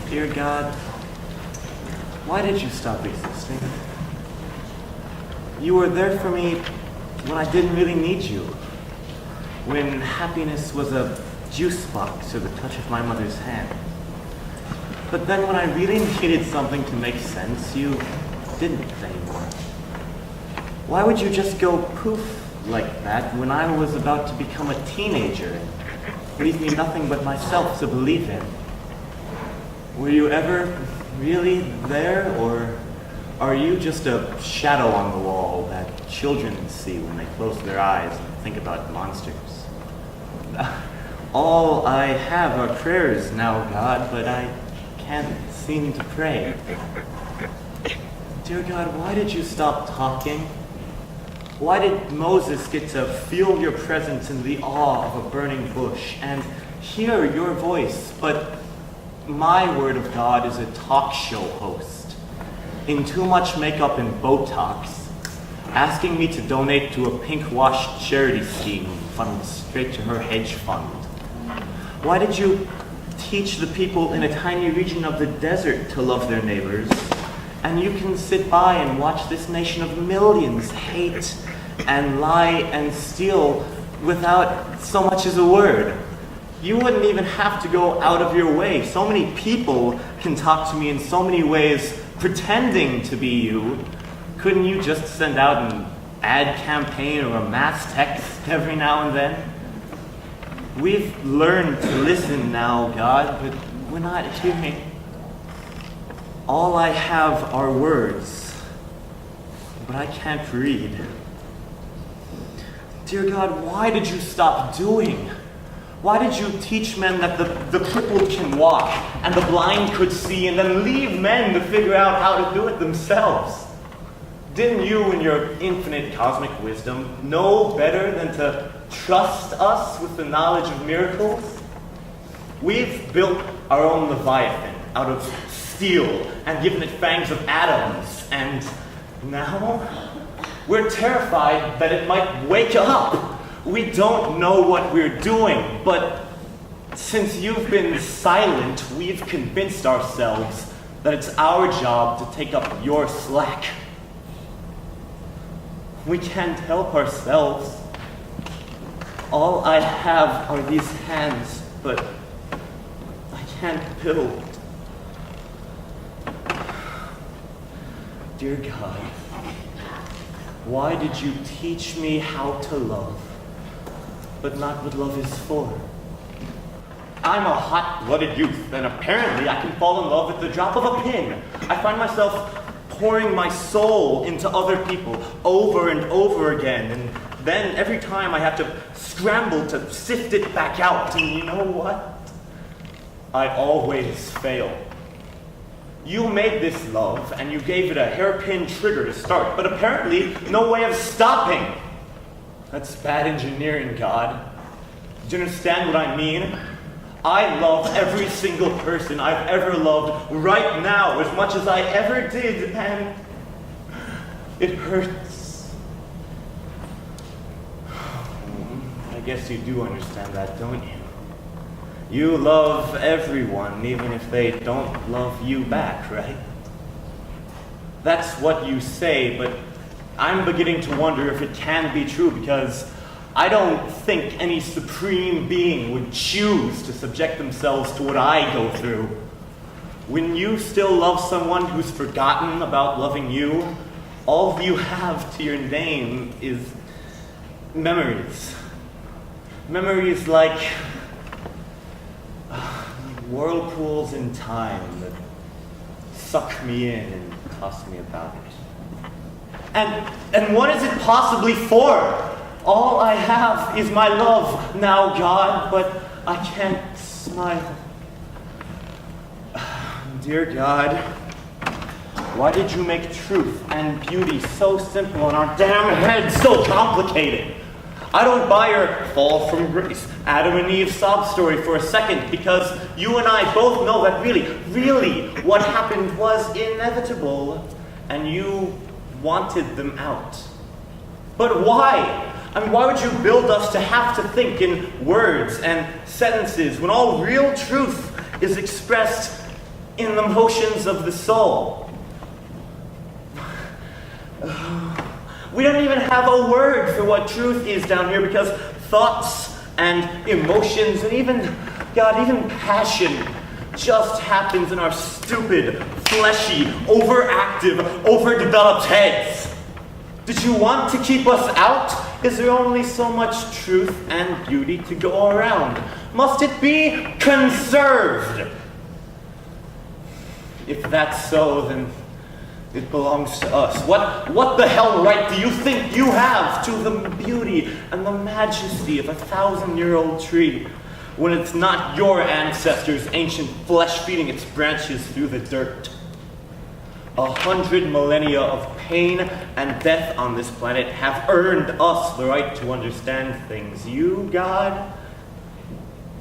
Dear God, why did you stop existing? You were there for me when I didn't really need you. When happiness was a juice box to the touch of my mother's hand. But then when I really needed something to make sense, you didn't anymore. Why would you just go poof like that when I was about to become a teenager and leave me nothing but myself to believe in? Were you ever really there, or are you just a shadow on the wall that children see when they close their eyes and think about monsters? All I have are prayers now, God, but I can't seem to pray. Dear God, why did you stop talking? Why did Moses get to feel your presence in the awe of a burning bush and hear your voice, but my word of God is a talk show host in too much makeup and Botox, asking me to donate to a pink-washed charity scheme funneled straight to her hedge fund? Why did you teach the people in a tiny region of the desert to love their neighbors, and you can sit by and watch this nation of millions hate and lie and steal without so much as a word? You wouldn't even have to go out of your way. So many people can talk to me in so many ways pretending to be you. Couldn't you just send out an ad campaign or a mass text every now and then? We've learned to listen now, God, but we're not hearing. All I have are words, but I can't read. Dear God, why did you stop doing? Why did you teach men that the crippled can walk and the blind could see, and then leave men to figure out how to do it themselves? Didn't you, in your infinite cosmic wisdom, know better than to trust us with the knowledge of miracles? We've built our own Leviathan out of steel and given it fangs of atoms, and now we're terrified that it might wake up. We don't know what we're doing, but since you've been silent, we've convinced ourselves that it's our job to take up your slack. We can't help ourselves. All I have are these hands, but I can't build. Dear God, why did you teach me how to love, but not what love is for? I'm a hot-blooded youth, and apparently I can fall in love at the drop of a pin. I find myself pouring my soul into other people over and over again, and then every time I have to scramble to sift it back out, and you know what? I always fail. You made this love, and you gave it a hairpin trigger to start, but apparently no way of stopping. That's bad engineering, God. Do you understand what I mean? I love every single person I've ever loved right now as much as I ever did, and it hurts. I guess you do understand that, don't you? You love everyone, even if they don't love you back, right? That's what you say, but I'm beginning to wonder if it can be true, because I don't think any supreme being would choose to subject themselves to what I go through. When you still love someone who's forgotten about loving you, all you have to your name is memories. Memories like whirlpools in time that suck me in and toss me about. And what is it possibly for? All I have is my love now, God, but I can't smile. Dear God, why did you make truth and beauty so simple and our damn heads so complicated? I don't buy your fall from grace, Adam and Eve sob story for a second, because you and I both know that really what happened was inevitable, and you wanted them out. But why? I mean, why would you build us to have to think in words and sentences when all real truth is expressed in the motions of the soul. We don't even have a word for what truth is down here because thoughts and emotions and even passion just happens in our stupid, fleshy, overactive, overdeveloped heads. Did you want to keep us out? Is there only so much truth and beauty to go around? Must it be conserved? If that's so, then it belongs to us. What the hell right do you think you have to the beauty and the majesty of a 1,000-year-old tree when it's not your ancestors' ancient flesh feeding its branches through the dirt? 100 millennia of pain and death on this planet have earned us the right to understand things. You, God,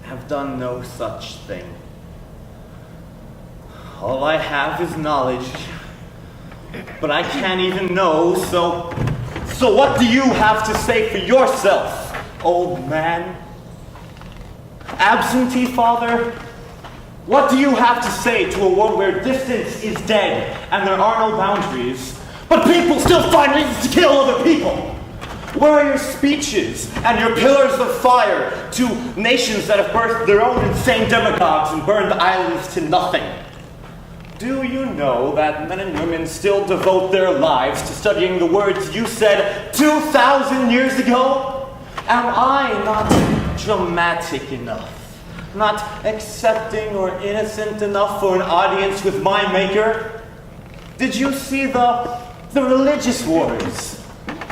have done no such thing. All I have is knowledge, but I can't even know, so what do you have to say for yourself, old man? Absentee father? What do you have to say to a world where distance is dead and there are no boundaries, but people still find reasons to kill other people? Where are your speeches and your pillars of fire to nations that have birthed their own insane demagogues and burned islands to nothing? Do you know that men and women still devote their lives to studying the words you said 2,000 years ago? Am I not dramatic enough? Not accepting or innocent enough for an audience with my maker? Did you see the religious wars,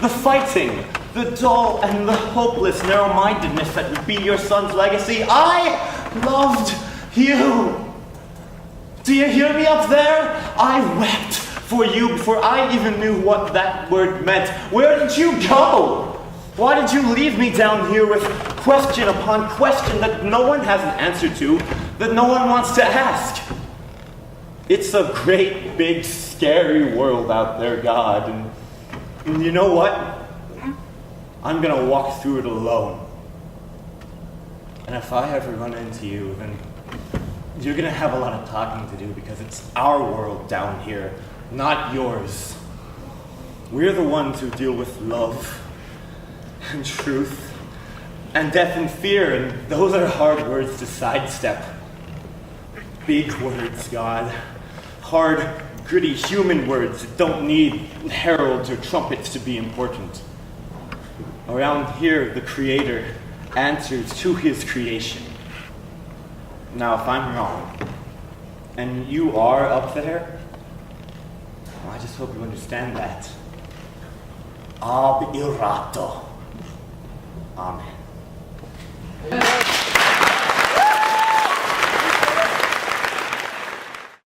the fighting, the dull and the hopeless narrow-mindedness that would be your son's legacy? I loved you. Do you hear me up there? I wept for you before I even knew what that word meant. Where did you go? Why did you leave me down here with question upon question that no one has an answer to, that no one wants to ask? It's a great, big, scary world out there, God, and you know what? I'm gonna walk through it alone. And if I ever run into you, then you're gonna have a lot of talking to do because it's our world down here, not yours. We're the ones who deal with love and truth and death and fear, and those are hard words to sidestep. Big words, God. Hard, gritty human words that don't need heralds or trumpets to be important. Around here, the Creator answers to his creation. Now, if I'm wrong, and you are up there, well, I just hope you understand that. Ab irato. Amen.